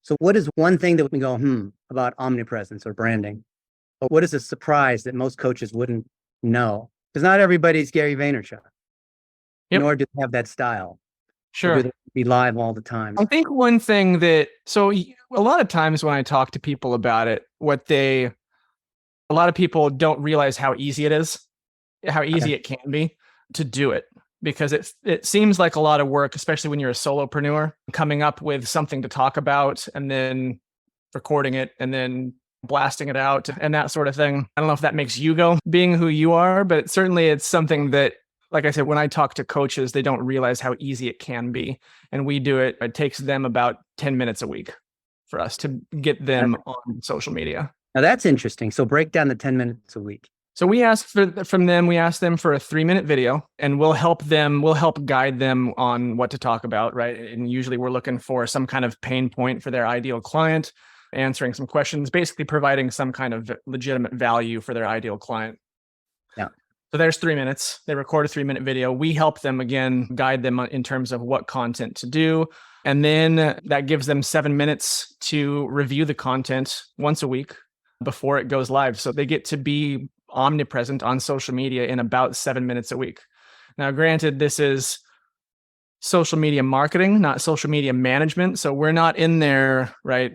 So what is one thing that we can go, about omnipresence or branding? But what is a surprise that most coaches wouldn't know? Because not everybody's Gary Vaynerchuk, Yep, nor do they have that style, or do sure. they be live all the time? I think one thing a lot of times when I talk to people about it, a lot of people don't realize how easy it is, how Okay. easy it can be to do it because it seems like a lot of work, especially when you're a solopreneur, coming up with something to talk about and then recording it and then blasting it out and that sort of thing. I don't know if that makes you go being who you are, but certainly it's something that, like I said, when I talk to coaches, they don't realize how easy it can be. And we do it. It takes them about 10 minutes a week for us to get them on social media. Now that's interesting. So break down the 10 minutes a week. So we ask for a 3-minute video and we'll help guide them on what to talk about, right? And usually we're looking for some kind of pain point for their ideal client, answering some questions, basically providing some kind of legitimate value for their ideal client. Yeah. So there's 3 minutes. They record a 3-minute video. We help them again, guide them in terms of what content to do. And then that gives them 7 minutes to review the content once a week before it goes live. So they get to be omnipresent on social media in about 7 minutes a week. Now, granted, this is social media marketing, not social media management. So we're not in there, right,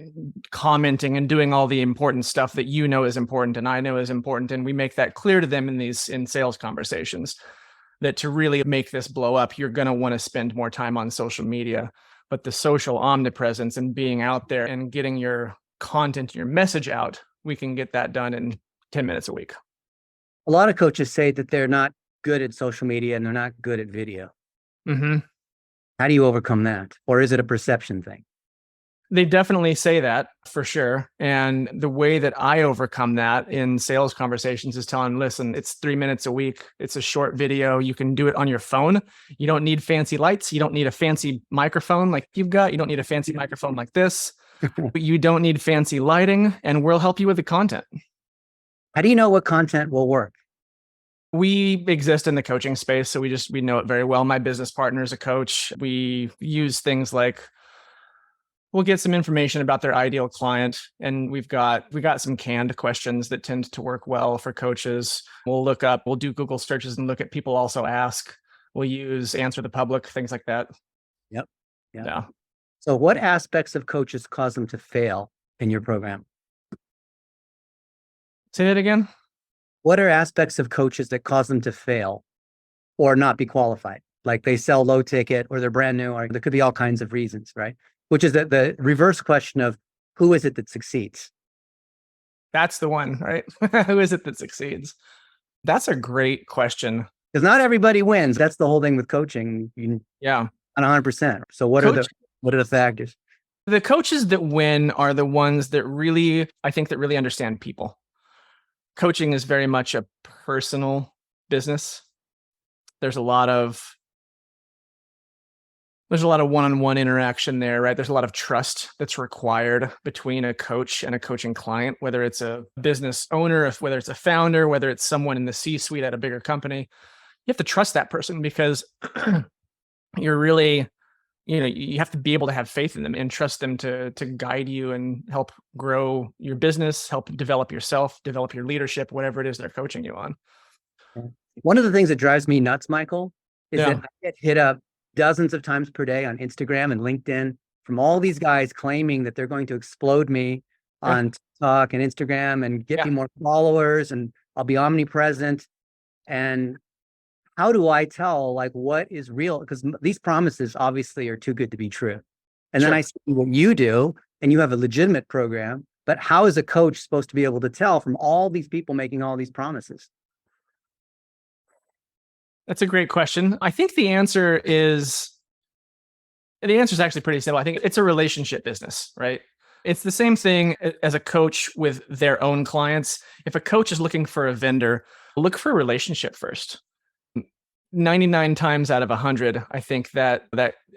commenting and doing all the important stuff that you know is important and I know is important. And we make that clear to them in sales conversations that to really make this blow up, you're going to want to spend more time on social media. But the social omnipresence and being out there and getting your content, your message out, we can get that done in 10 minutes a week. A lot of coaches say that they're not good at social media and they're not good at video. Mm-hmm. How do you overcome that? Or is it a perception thing? They definitely say that for sure. And the way that I overcome that in sales conversations is telling them, listen, it's 3 minutes a week. It's a short video. You can do it on your phone. You don't need fancy lights. You don't need a fancy microphone like you've got. You don't need a fancy microphone like this. You don't need fancy lighting, and we'll help you with the content. How do you know what content will work? We exist in the coaching space, so we know it very well. My business partner is a coach. We use things like we'll get some information about their ideal client, and we got some canned questions that tend to work well for coaches. We'll do Google searches and look at people also ask. We'll use Answer the Public, things like that. Yep. Yeah. So what aspects of coaches cause them to fail in your program? Say that again. What are aspects of coaches that cause them to fail or not be qualified? Like they sell low ticket or they're brand new, or there could be all kinds of reasons, right? Which is the reverse question of who is it that succeeds? That's the one, right? Who is it that succeeds? That's a great question. Because not everybody wins. That's the whole thing with coaching. Yeah. On 100%. So what are the factors? The coaches that win are the ones that really understand people. Coaching is very much a personal business. There's a lot of one-on-one interaction there, right? There's a lot of trust that's required between a coach and a coaching client, whether it's a business owner, whether it's a founder, whether it's someone in the C-suite at a bigger company. You have to trust that person because you're really, you have to be able to have faith in them and trust them to guide you and help grow your business, help develop yourself, develop your leadership, whatever it is they're coaching you on. One of the things that drives me nuts, Michael, is that I get hit up dozens of times per day on Instagram and LinkedIn from all these guys claiming that they're going to explode me on TikTok and Instagram and get me more followers and I'll be omnipresent. And how do I tell like what is real? Because these promises obviously are too good to be true. And then I see what you do and you have a legitimate program, but how is a coach supposed to be able to tell from all these people making all these promises? That's a great question. I think the answer is actually pretty simple. I think it's a relationship business, right? It's the same thing as a coach with their own clients. If a coach is looking for a vendor, look for a relationship first. 99 times out of 100, I think that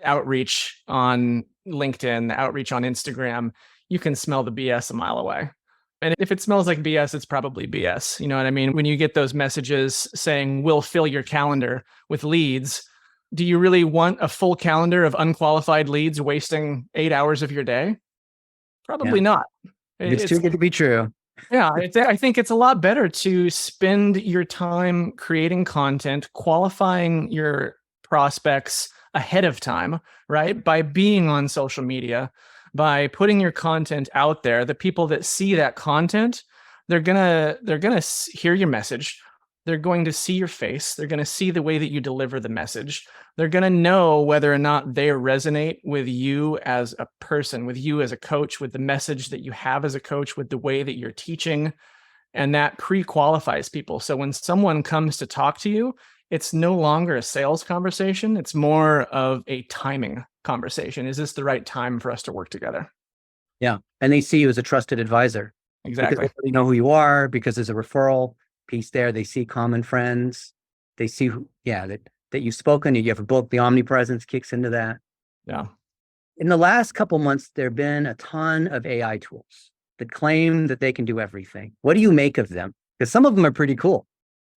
outreach on LinkedIn, the outreach on Instagram, you can smell the BS a mile away. And if it smells like BS, it's probably BS. You know what I mean? When you get those messages saying, we'll fill your calendar with leads, do you really want a full calendar of unqualified leads wasting 8 hours of your day? Probably not. It's too good to be true. Yeah, I think it's a lot better to spend your time creating content, qualifying your prospects ahead of time, right? By being on social media, by putting your content out there. The people that see that content, they're gonna hear your message. They're going to see your face. They're going to see the way that you deliver the message. They're going to know whether or not they resonate with you as a person, with you as a coach, with the message that you have as a coach, with the way that you're teaching. And that pre-qualifies people. So when someone comes to talk to you, it's no longer a sales conversation. It's more of a timing conversation. Is this the right time for us to work together? Yeah. And they see you as a trusted advisor. Exactly. Because they know who you are, because there's a referral piece there. They see common friends. They see that you've spoken, you have a book, the Omnipresence kicks into that. Yeah. In the last couple months, there have been a ton of AI tools that claim that they can do everything. What do you make of them? Because some of them are pretty cool.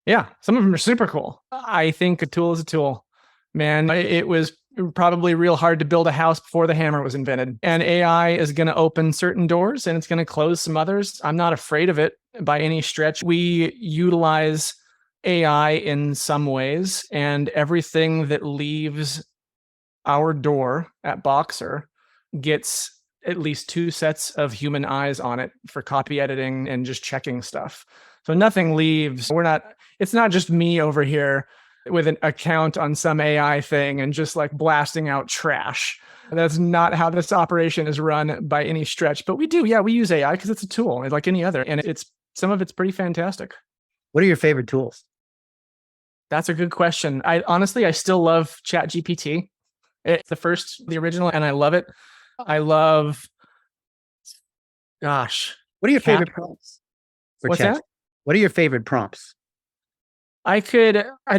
Yeah, some of them are super cool. I think a tool is a tool. Man, it was probably real hard to build a house before the hammer was invented. And AI is going to open certain doors and it's going to close some others. I'm not afraid of it by any stretch. We utilize AI in some ways, and everything that leaves our door at Boxer gets at least 2 sets of human eyes on it for copy editing and just checking stuff. So nothing leaves. It's not just me over here with an account on some AI thing and just like blasting out trash. That's not how this operation is run by any stretch. But we use AI because it's a tool like any other. And some of it's pretty fantastic. What are your favorite tools? That's a good question. I still love ChatGPT. It's the original, and I love it. What are your favorite prompts? What's that? What are your favorite prompts? I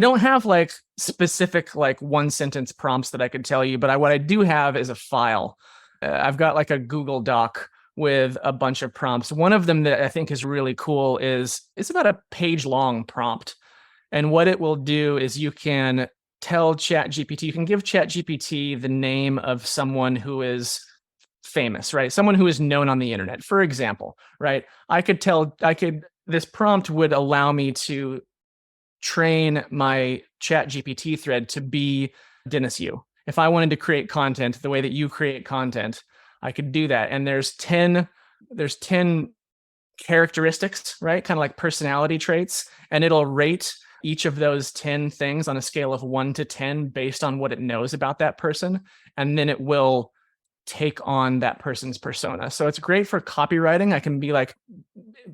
don't have like specific like 1-sentence prompts that I could tell you, but what I do have is a file. I've got like a Google Doc with a bunch of prompts. One of them that I think is really cool is it's about a page long prompt. And what it will do is you can tell ChatGPT, you can give ChatGPT the name of someone who is famous, right? Someone who is known on the internet, for example, right? This prompt would allow me to train my ChatGPT thread to be Dennis Yu. If I wanted to create content the way that you create content, I could do that. And there's 10 characteristics, right? Kind of like personality traits, and it'll rate each of those 10 things on a scale of 1 to 10 based on what it knows about that person. And then it will take on that person's persona. So it's great for copywriting. I can be like,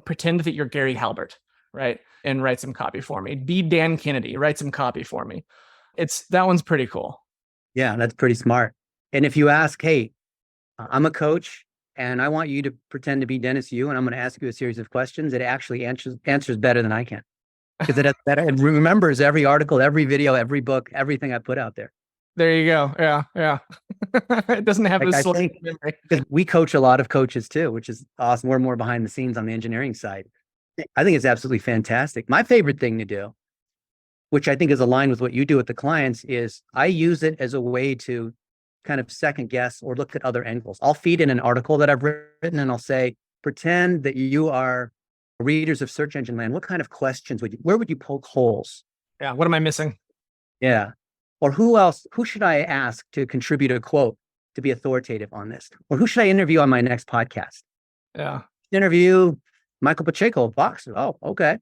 pretend that you're Gary Halbert, right? And write some copy for me. Be Dan Kennedy, write some copy for me. That one's pretty cool. Yeah, that's pretty smart. And if you ask, hey, I'm a coach and I want you to pretend to be Dennis Yu, and I'm going to ask you a series of questions, it actually answers better than I can. Because it remembers every article, every video, every book, everything I put out there. There you go. Yeah. It doesn't have this memory. Because we coach a lot of coaches too, which is awesome. We're more behind the scenes on the engineering side. I think it's absolutely fantastic. My favorite thing to do, which I think is aligned with what you do with the clients, is I use it as a way to kind of second guess or look at other angles. I'll feed in an article that I've written and I'll say, pretend that you are readers of Search Engine Land. What kind of questions where would you poke holes? Yeah. What am I missing? Yeah. Or who should I ask to contribute a quote to be authoritative on this? Or who should I interview on my next podcast? Yeah. Interview Michael Pacheco, Boxer. Oh, okay.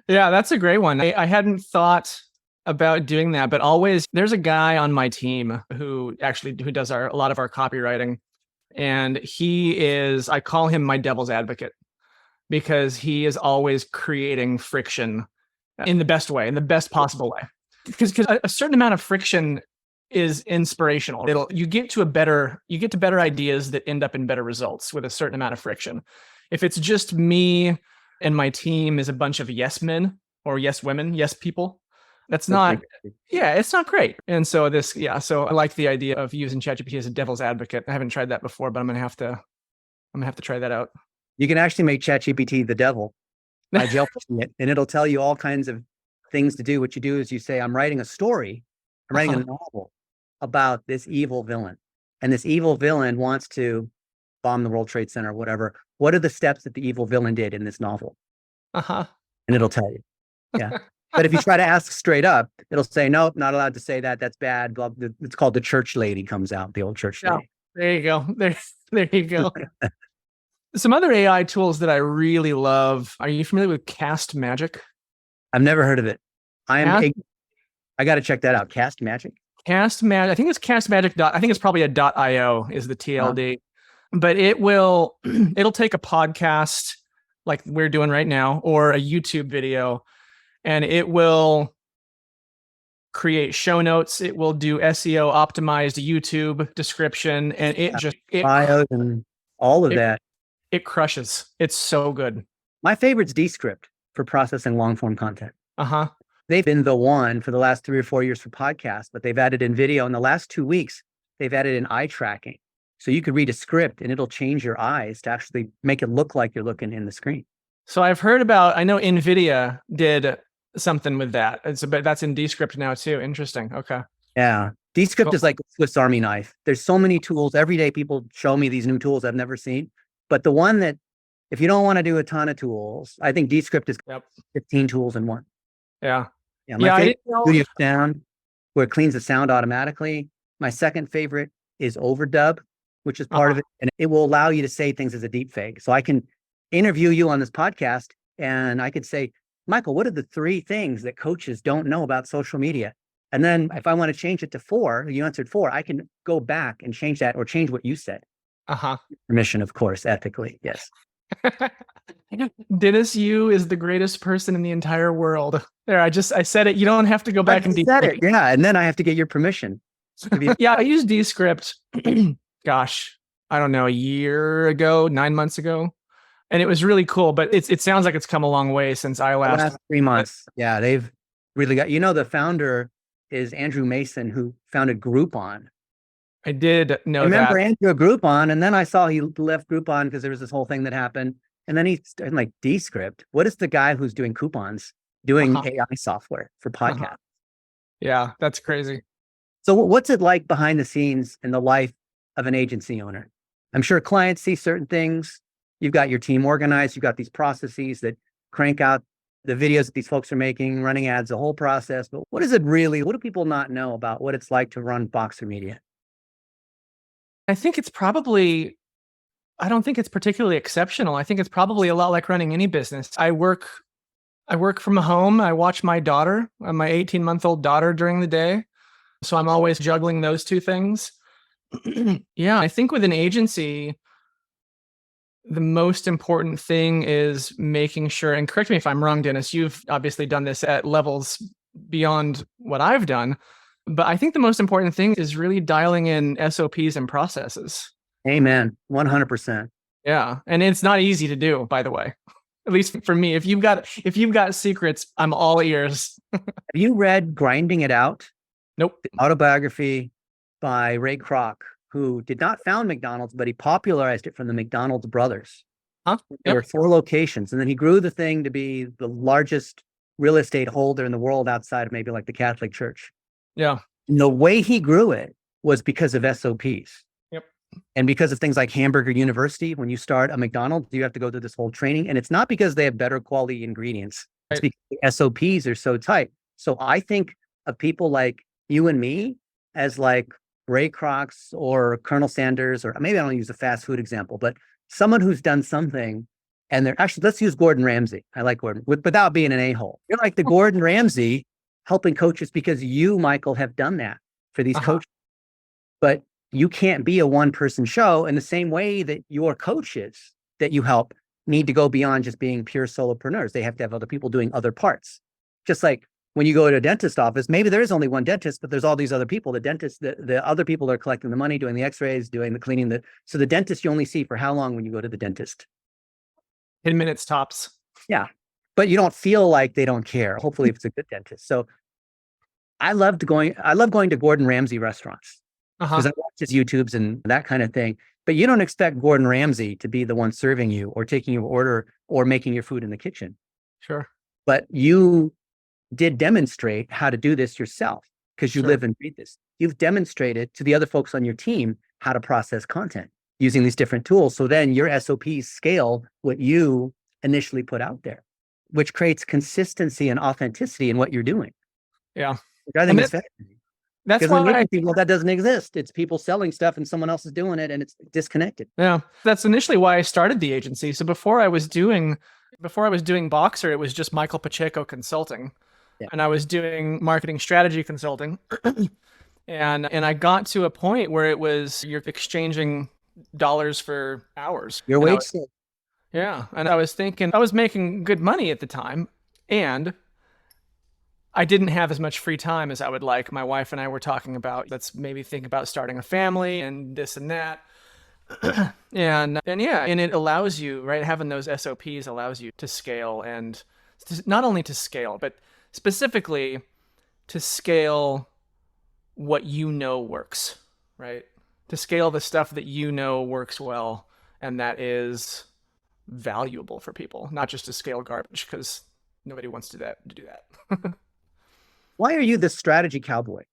Yeah, that's a great one. I hadn't thought about doing that, but always there's a guy on my team who does a lot of our copywriting. And I call him my devil's advocate, because he is always creating friction in the best way, in the best possible way. Because a certain amount of friction is inspirational. You get to better ideas that end up in better results with a certain amount of friction. If it's just me and my team is a bunch of yes men or yes women, yes people, it's not great. And so so I like the idea of using ChatGPT as a devil's advocate. I haven't tried that before, but I'm gonna have to try that out. You can actually make ChatGPT the devil by jailbreaking it, and it'll tell you all kinds of things to do. What you do is you say, I'm writing a story, I'm writing a novel about this evil villain. And this evil villain wants to bomb the World Trade Center or whatever. What are the steps that the evil villain did in this novel? Uh-huh. And it'll tell you. Yeah. But if you try to ask straight up, it'll say, nope, not allowed to say that. That's bad. Blah, blah. It's called the church lady comes out, the old church lady. There you go. There you go. Some other AI tools that I really love. Are you familiar with Cast Magic? I've never heard of it. I got to check that out. Cast Magic? Cast Magic. I think it's Cast Magic. I think it's probably a .io is the TLD. But it'll take a podcast like we're doing right now or a YouTube video, and it will create show notes. It will do SEO optimized YouTube description, and bios and all of that. It crushes. It's so good. My favorite's Descript for processing long form content. Uh-huh. They've been the one for the last 3 or 4 years for podcasts, but they've added in video. In the last 2 weeks, they've added in eye tracking. So you could read a script and it'll change your eyes to actually make it look like you're looking in the screen. So I've heard about, I know NVIDIA did something with that. That's in Descript now too. Interesting. Okay. Yeah. Descript is like a Swiss Army knife. There's so many tools. Every day people show me these new tools I've never seen. But the one that, if you don't want to do a ton of tools, I think Descript is 15 tools in one. Yeah. Yeah. My favorite is Studio Sound, where it cleans the sound automatically. My second favorite is Overdub, which is part of it. And it will allow you to say things as a deep fake. So I can interview you on this podcast and I could say, Michael, what are the 3 things that coaches don't know about social media? And then if I want to change it to 4, you answered 4, I can go back and change that or change what you said. Permission, of course, ethically. Yes. Dennis Yu is the greatest person in the entire world. There, I said it. You don't have to go back and said it. Yeah. And then I have to get your permission. Yeah. I used Descript, gosh, I don't know, a year ago, 9 months ago. And it was really cool, but it sounds like it's come a long way since I last 3 months. Yeah. They've really got, the founder is Andrew Mason, who founded Groupon. I did know I remember that. Andrew at Groupon, and then I saw he left Groupon because there was this whole thing that happened. And then he's like, Descript. What is the guy who's doing coupons doing AI software for podcasts? Yeah, that's crazy. So what's it like behind the scenes in the life of an agency owner? I'm sure clients see certain things. You've got your team organized. You've got these processes that crank out the videos that these folks are making, running ads, the whole process. But what do people not know about what it's like to run Boxer Media? I think I don't think it's particularly exceptional. I think it's probably a lot like running any business. I work from home. I watch my daughter, my 18-month-old daughter during the day. So I'm always juggling those 2 things. Yeah, I think with an agency, the most important thing is making sure, and correct me if I'm wrong, Dennis, you've obviously done this at levels beyond what I've done. But I think the most important thing is really dialing in SOPs and processes. Amen. 100%. Yeah. And it's not easy to do, by the way. At least for me. If you've got secrets, I'm all ears. Have you read Grinding It Out? Nope. The autobiography by Ray Kroc, who did not found McDonald's, but he popularized it from the McDonald's brothers. There were 4 locations. And then he grew the thing to be the largest real estate holder in the world outside of maybe like the Catholic Church. Yeah. And the way he grew it was because of SOPs. Yep. And because of things like Hamburger University, when you start a McDonald's, you have to go through this whole training. And it's not because they have better quality ingredients. It's because the SOPs are so tight. So I think of people like you and me as like Ray Kroc or Colonel Sanders, or maybe I don't use a fast food example, but someone who's done something. And they're actually, let's use Gordon Ramsay. I like Gordon without being an a-hole. You're like the Gordon Ramsay helping coaches because you, Michael, have done that for these coaches. But you can't be a one-person show in the same way that your coaches that you help need to go beyond just being pure solopreneurs. They have to have other people doing other parts. Just like when you go to a dentist office, maybe there is only one dentist, but there's all these other people. The dentist, the other people that are collecting the money, doing the x-rays, doing the cleaning. So the dentist you only see for how long when you go to the dentist? 10 minutes tops. Yeah. But you don't feel like they don't care. Hopefully if it's a good dentist. So I love going to Gordon Ramsay restaurants because I watch his YouTubes and that kind of thing. But you don't expect Gordon Ramsay to be the one serving you or taking your order or making your food in the kitchen. Sure. But you did demonstrate how to do this yourself because you live and breathe this. You've demonstrated to the other folks on your team how to process content. using these different tools. So then your SOPs scale what you initially put out there, which creates consistency and authenticity in what you're doing. Yeah. Which I think is fascinating. That's Because in the why agency world, that doesn't exist. It's people selling stuff and someone else is doing it and it's disconnected. Yeah. That's initially why I started the agency. So before I was doing Boxer, it was just Michael Pacheco Consulting. Yeah. And I was doing marketing strategy consulting. and I got to a point where it was you're exchanging dollars for hours. Your wage slip. Yeah. And I was thinking I was making good money at the time, and I didn't have as much free time as I would like. My wife and I were talking about, let's maybe think about starting a family and this and that. and yeah, and it allows you, right? Having those SOPs allows you to scale, and not only to scale, but specifically to scale what you know works, right? To scale the stuff that you know works well and that is valuable for people, not just to scale garbage, because nobody wants to do that. Why are you the strategy cowboy?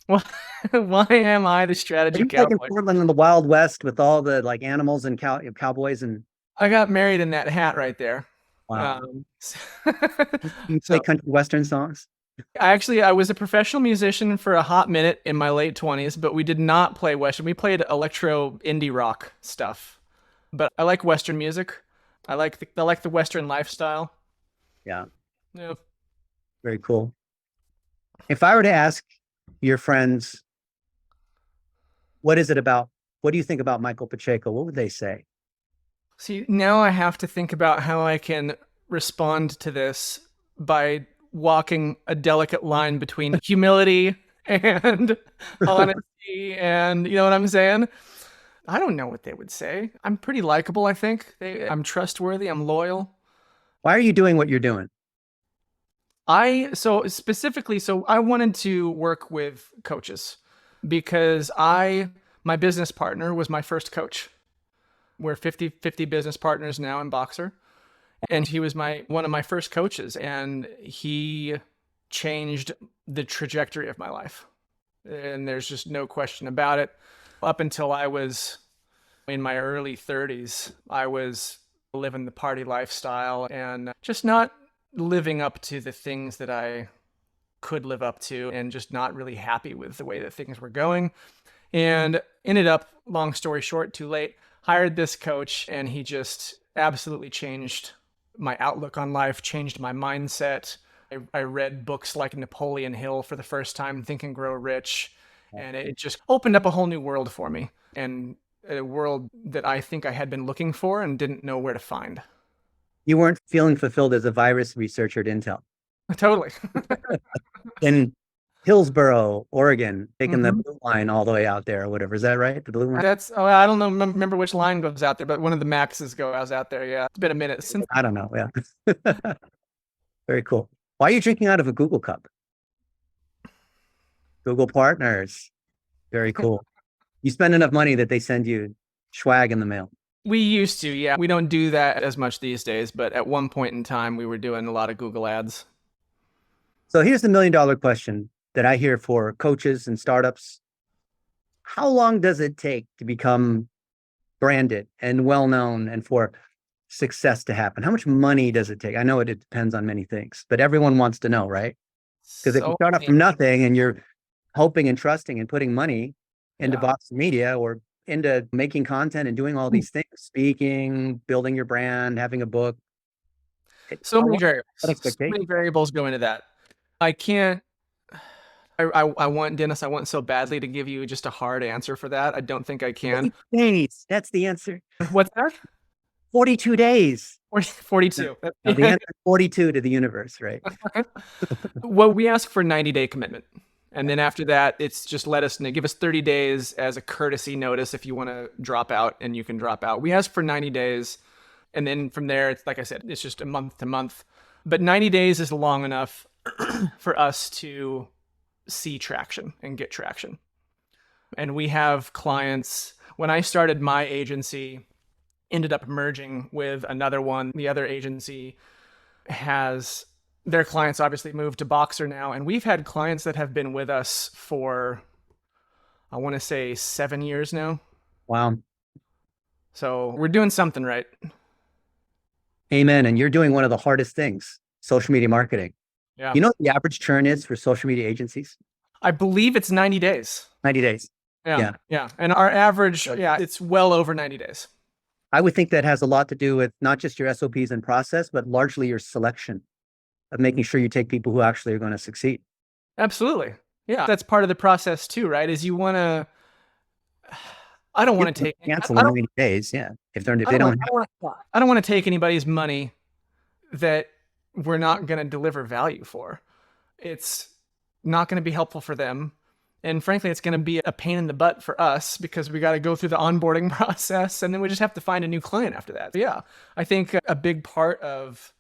Why am I the strategy cowboy? Like in Portland in the Wild West with all the like animals and cowboys and. I got married in that hat right there. Wow. You play country western songs? I was a professional musician for a hot minute in my late 20s, but we did not play western. We played electro indie rock stuff. But I like western music. I like the western lifestyle. Yeah. Yeah. Very cool. If I were to ask your friends, what do you think about Michael Pacheco? What would they say? See, now I have to think about how I can respond to this by walking a delicate line between humility and honesty, and you know what I'm saying? I don't know what they would say. I'm pretty likable, I think. I'm trustworthy, I'm loyal. Why are you doing what you're doing? I wanted to work with coaches because my business partner was my first coach. We're 50-50 business partners now in Boxer. And he was one of my first coaches, and he changed the trajectory of my life. And there's just no question about it. Up until I was in my early 30s, I was living the party lifestyle and just not living up to the things that I could live up to, and just not really happy with the way that things were going. And ended up, long story short, too late, hired this coach, and he just absolutely changed my outlook on life, changed my mindset. I read books like Napoleon Hill for the first time, Think and Grow Rich, and it just opened up a whole new world for me, and a world that I think I had been looking for and didn't know where to find. You weren't feeling fulfilled as a virus researcher at Intel. Totally. In Hillsboro, Oregon, taking the blue line all the way out there or whatever. Is that right? The blue line? I don't know, remember which line goes out there, but one of the Maxes goes out there. Yeah. It's been a minute since. I don't know. Yeah. Very cool. Why are you drinking out of a Google cup? Google Partners. Very cool. You spend enough money that they send you swag in the mail. We used to, yeah. We don't do that as much these days, but at one point in time, we were doing a lot of Google ads. So here's the $1 million question that I hear for coaches and startups. How long does it take to become branded and well-known and for success to happen? How much money does it take? I know it depends on many things, but everyone wants to know, right? Because if you start off from nothing and you're hoping and trusting and putting money into Boxer Media or into making content and doing all these things, speaking, building your brand, having a book. So many variables go into that. I can't, I want, Dennis, I want so badly to give you just a hard answer for that. I don't think I can. 42 days. That's the answer. What's that? 42 days. 42. No, the answer is 42 to the universe, right? Well, we ask for 90-day commitment. And then after that, it's just give us 30 days as a courtesy notice if you want to drop out, and you can drop out. We ask for 90 days. And then from there, it's like I said, it's just a month to month. But 90 days is long enough for us to see traction and get traction. And we have clients. When I started my agency, ended up merging with another one. The other agency has their clients obviously moved to Boxer now. And we've had clients that have been with us for, I want to say 7 years now. Wow. So we're doing something right. Amen. And you're doing one of the hardest things, social media marketing. Yeah. You know what the average churn is for social media agencies? I believe it's 90 days. 90 days. Yeah. Yeah. And our average, it's well over 90 days. I would think that has a lot to do with not just your SOPs and process, but largely your selection of making sure you take people who actually are going to succeed. Absolutely. Yeah. That's part of the process too, right? Is you want to, I don't want to take cancel in 90 days. Yeah. If they don't, I don't want to take anybody's money that we're not going to deliver value for. It's not going to be helpful for them. And frankly, it's going to be a pain in the butt for us because we got to go through the onboarding process and then we just have to find a new client after that. So yeah, I think a big part of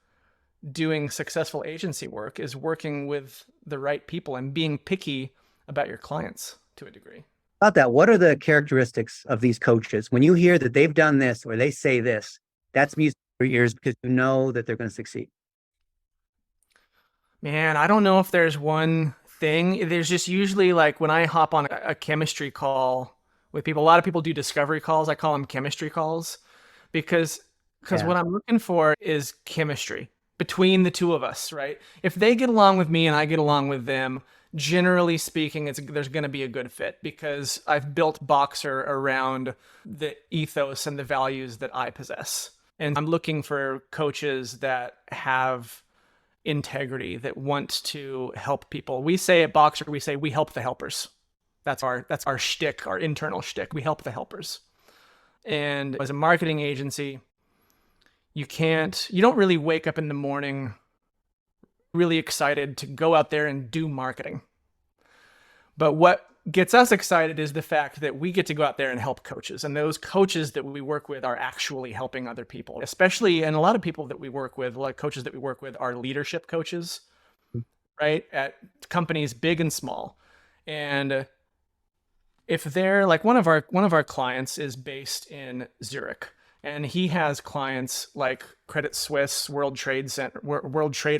doing successful agency work is working with the right people and being picky about your clients to a degree. About that, what are the characteristics of these coaches? When you hear that they've done this or they say this, that's music for your ears because you know that they're going to succeed. Man, I don't know if there's one thing. There's just usually like when I hop on a chemistry call with people, a lot of people do discovery calls. I call them chemistry calls because what I'm looking for is chemistry between the two of us, right? If they get along with me and I get along with them, generally speaking, there's going to be a good fit because I've built Boxer around the ethos and the values that I possess. And I'm looking for coaches that have integrity, that want to help people. We say at Boxer, we help the helpers. That's our shtick, our internal shtick. We help the helpers. And as a marketing agency, you don't really wake up in the morning really excited to go out there and do marketing. But what gets us excited is the fact that we get to go out there and help coaches. And those coaches that we work with are actually helping other people, especially, and a lot of people that we work with, a lot of coaches that we work with are leadership coaches, right? At companies big and small. And if they're like one of our clients is based in Zurich, and he has clients like Credit Suisse, World Trade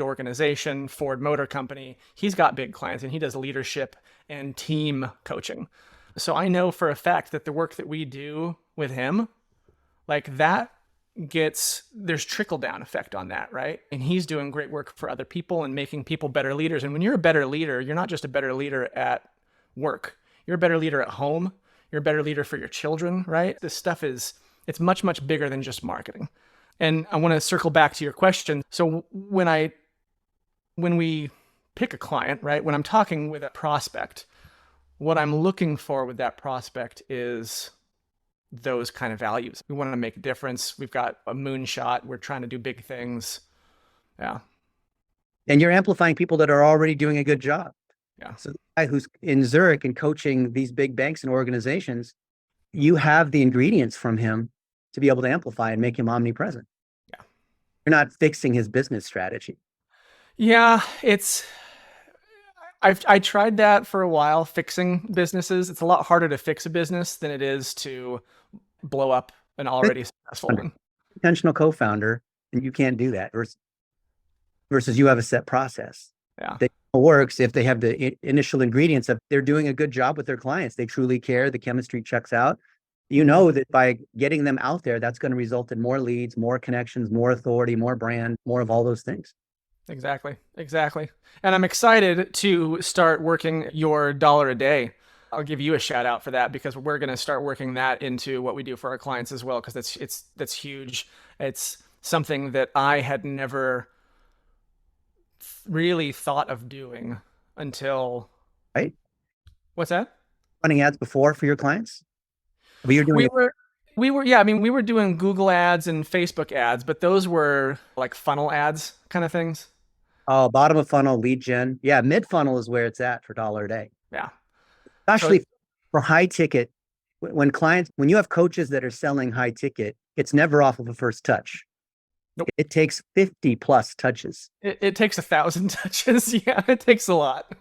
Organization, Ford Motor Company. He's got big clients and he does leadership and team coaching. So I know for a fact that the work that we do with him, like that there's trickle down effect on that, right? And he's doing great work for other people and making people better leaders. And when you're a better leader, you're not just a better leader at work. You're a better leader at home. You're a better leader for your children, right? This stuff it's much, much bigger than just marketing. And I want to circle back to your question. So when we pick a client, right? When I'm talking with a prospect, what I'm looking for with that prospect is those kind of values. We want to make a difference. We've got a moonshot. We're trying to do big things. Yeah. And you're amplifying people that are already doing a good job. Yeah. So the guy who's in Zurich and coaching these big banks and organizations, you have the ingredients from him to be able to amplify and make him omnipresent. Yeah. You're not fixing his business strategy. Yeah, I tried that for a while, fixing businesses. It's a lot harder to fix a business than it is to blow up an already successful one. Intentional co-founder, and you can't do that versus you have a set process. Yeah. That works if they have the initial ingredients of they're doing a good job with their clients. They truly care. The chemistry checks out. You know that by getting them out there, that's going to result in more leads, more connections, more authority, more brand, more of all those things. Exactly. And I'm excited to start working your $1 a day. I'll give you a shout out for that because we're going to start working that into what we do for our clients as well. Because that's huge. It's something that I had never really thought of doing until. Right. What's that? Running ads before for your clients? But you're doing we were doing Google ads and Facebook ads, but those were like funnel ads kind of things. Oh, bottom of funnel, lead gen. Yeah, mid funnel is where it's at for $1 a day. Yeah. Especially for high ticket. When you have coaches that are selling high ticket, it's never off of a first touch. Nope. It takes 50 plus touches. It takes 1,000 touches. Yeah, it takes a lot.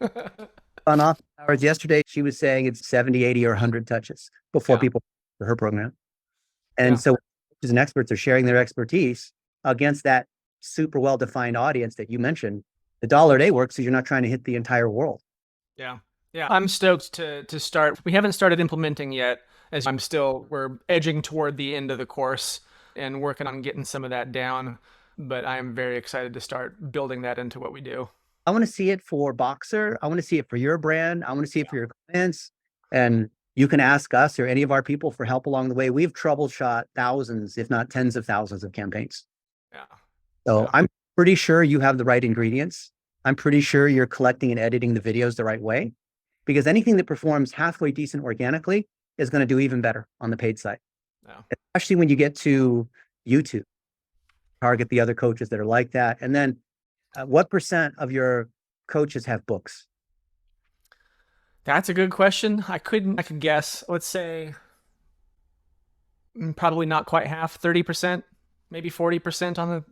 On off hours yesterday, she was saying it's 70, 80, or 100 touches before people for her program. And so coaches and experts are sharing their expertise against that super well-defined audience that you mentioned. The $1 a day works because you're not trying to hit the entire world. Yeah. I'm stoked to start. We haven't started implementing yet, as we're edging toward the end of the course and working on getting some of that down. But I'm very excited to start building that into what we do. I want to see it for Boxer. I want to see it for your brand. I want to see it for your clients. And you can ask us or any of our people for help along the way. We've troubleshot thousands, if not tens of thousands of campaigns. Yeah. So Yeah. I'm pretty sure you have the right ingredients. I'm pretty sure you're collecting and editing the videos the right way, because anything that performs halfway decent organically is going to do even better on the paid side. Yeah. Especially when you get to YouTube, target the other coaches that are like that. And then what % of your coaches have books? That's a good question. I could guess. Let's say probably not quite half, 30%, maybe 40% on the.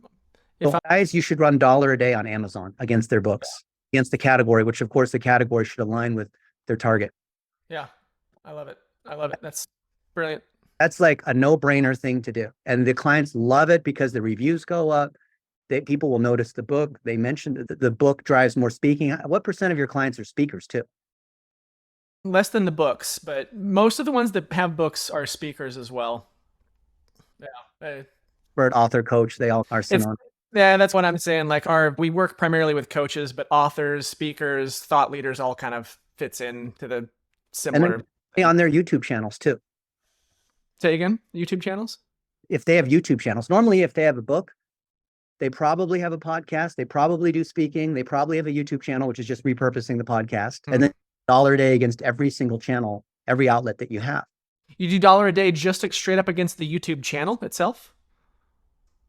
So guys, you should run $1 a day on Amazon against their books, against the category, which of course the category should align with their target. Yeah, I love it. I love it. That's brilliant. That's like a no-brainer thing to do. And the clients love it because the reviews go up. People will notice the book. They mentioned that the book drives more speaking. What % of your clients are speakers too? Less than the books, but most of the ones that have books are speakers as well. Yeah. Bird, author, coach, they all are synonymous. Yeah, that's what I'm saying. Like we work primarily with coaches, but authors, speakers, thought leaders all kind of fits into the similar. And then on their YouTube channels too. Say again, YouTube channels? If they have YouTube channels, normally if they have a book, they probably have a podcast. They probably do speaking. They probably have a YouTube channel, which is just repurposing the podcast. And then $1 a day against every single channel, every outlet that you have. You do $1 a day just straight up against the YouTube channel itself?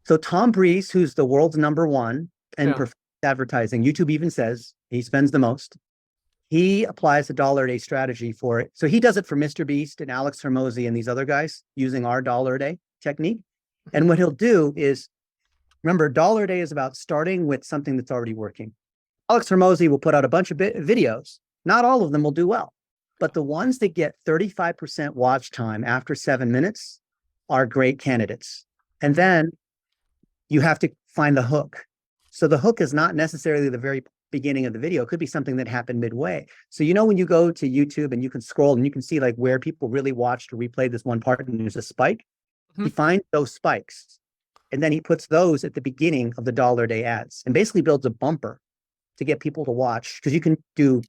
So Tom Breeze, who's the world's #1 in advertising, YouTube even says he spends the most. He applies the $1 a day strategy for it. So he does it for Mr. Beast and Alex Hormozy and these other guys using our $1 a day technique. And what he'll do is, remember, $1 a day is about starting with something that's already working. Alex Hormozy will put out a bunch of videos. Not all of them will do well, but the ones that get 35% watch time after 7 minutes are great candidates. And then you have to find the hook. So the hook is not necessarily the very beginning of the video. It could be something that happened midway. So, when you go to YouTube and you can scroll and you can see like where people really watched or replayed this one part and there's a spike, he finds those spikes. And then he puts those at the beginning of the $1 a day ads and basically builds a bumper to get people to watch, because you can do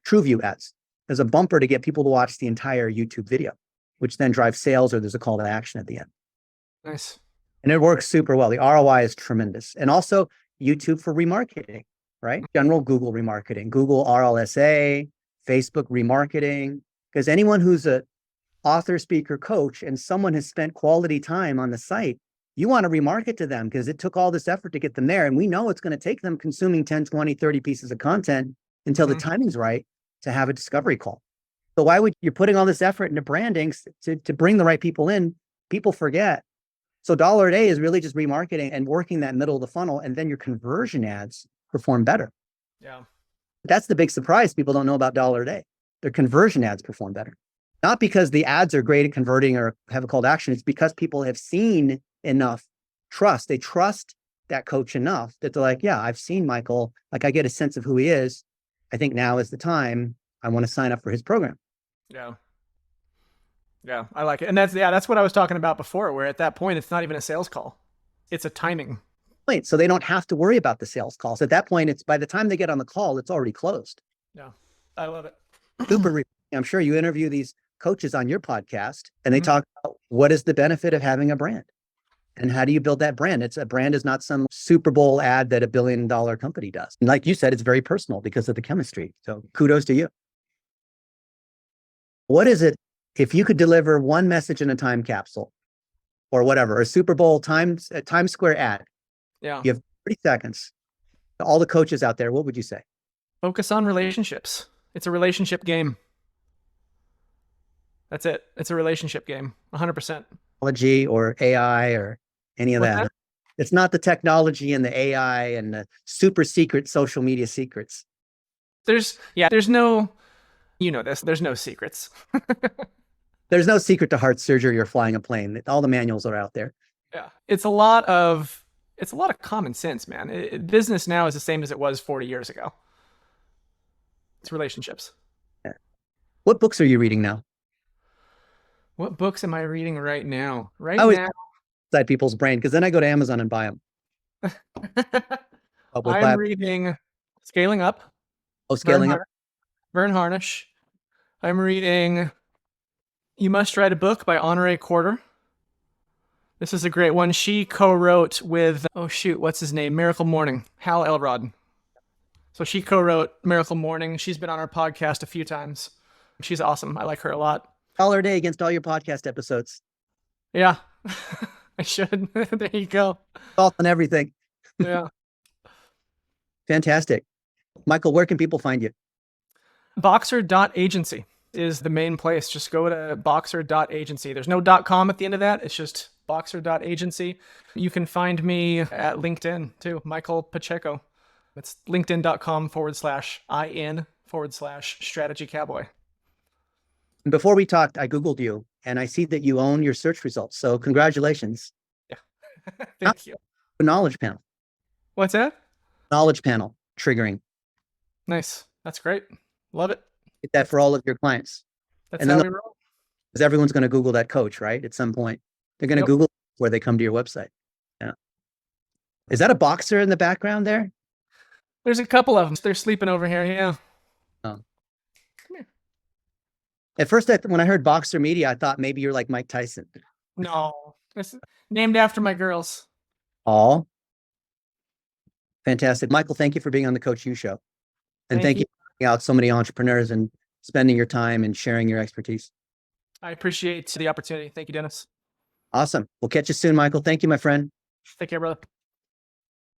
TrueView ads. There's a bumper to get people to watch the entire YouTube video, which then drives sales, or there's a call to action at the end. Nice. And it works super well. The ROI is tremendous. And also YouTube for remarketing, right? General Google remarketing, Google RLSA, Facebook remarketing, because anyone who's a author, speaker, coach, and someone has spent quality time on the site, you want to remarket to them because it took all this effort to get them there. And we know it's going to take them consuming 10, 20, 30 pieces of content until the timing's right to have a discovery call. So why would you're putting all this effort into branding to bring the right people in? People forget. So $1 a day is really just remarketing and working that middle of the funnel. And then your conversion ads perform better. Yeah. That's the big surprise. People don't know about $1 a day. Their conversion ads perform better. Not because the ads are great at converting or have a call to action. It's because people have seen enough trust. They trust that coach enough that they're like, yeah, I've seen Michael. Like, I get a sense of who he is. I think now is the time. I want to sign up for his program. Yeah. Yeah, I like it. And that's what I was talking about before, where at that point, it's not even a sales call. It's a timing. Wait, so they don't have to worry about the sales calls. At that point, it's by the time they get on the call, it's already closed. Yeah, I love it. Super. I'm sure you interview these coaches on your podcast and they talk about what is the benefit of having a brand and how do you build that brand? A brand is not some Super Bowl ad that $1 billion company does. And like you said, it's very personal because of the chemistry. So kudos to you. What is it if you could deliver one message in a time capsule or whatever, a Super Bowl Times Square ad? Yeah. You have 30 seconds. To all the coaches out there, what would you say? Focus on relationships. It's a relationship game. That's it. It's a relationship game. 100%. Technology or AI or any of that. It's not the technology and the AI and the super secret social media secrets. There's no, there's no secrets. There's no secret to heart surgery or flying a plane. All the manuals are out there. Yeah. It's a lot of common sense, man. Business now is the same as it was 40 years ago. It's relationships. Yeah. What books are you reading now? What books am I reading right now? I always inside people's brain because then I go to Amazon and buy them. I'm reading Scaling Up. Oh, Scaling Up. Vern Harnish. I'm reading You Must Write a Book by Honoré Quarter. This is a great one. She co-wrote with, what's his name? Miracle Morning, Hal Elrod. So she co-wrote Miracle Morning. She's been on our podcast a few times. She's awesome. I like her a lot. Call her day against all your podcast episodes. Yeah, I should. There you go. Salt and everything. Yeah. Fantastic. Michael, where can people find you? Boxer.agency is the main place. Just go to boxer.agency. There's no .com at the end of that. It's just boxer.agency. You can find me at LinkedIn too, Michael Pacheco. It's linkedin.com/in/strategy cowboy. Before we talked, I Googled you and I see that you own your search results. So congratulations. Yeah. Thank you. Knowledge panel. What's that? Knowledge panel triggering. Nice. That's great. Love it. Get that for all of your clients. That's how we roll. Because everyone's going to Google that coach, right? At some point, they're going to Google where they come to your website. Yeah. Is that a boxer in the background there? There's a couple of them. They're sleeping over here. Yeah. Oh. Come here. At first, when I heard Boxer Media, I thought maybe you're like Mike Tyson. No, it's named after my girls. Oh, fantastic. Michael, thank you for being on the Coach U Show. And thank you for bringing out so many entrepreneurs and spending your time and sharing your expertise. I appreciate the opportunity. Thank you, Dennis. Awesome. We'll catch you soon, Michael. Thank you, my friend. Take care, brother.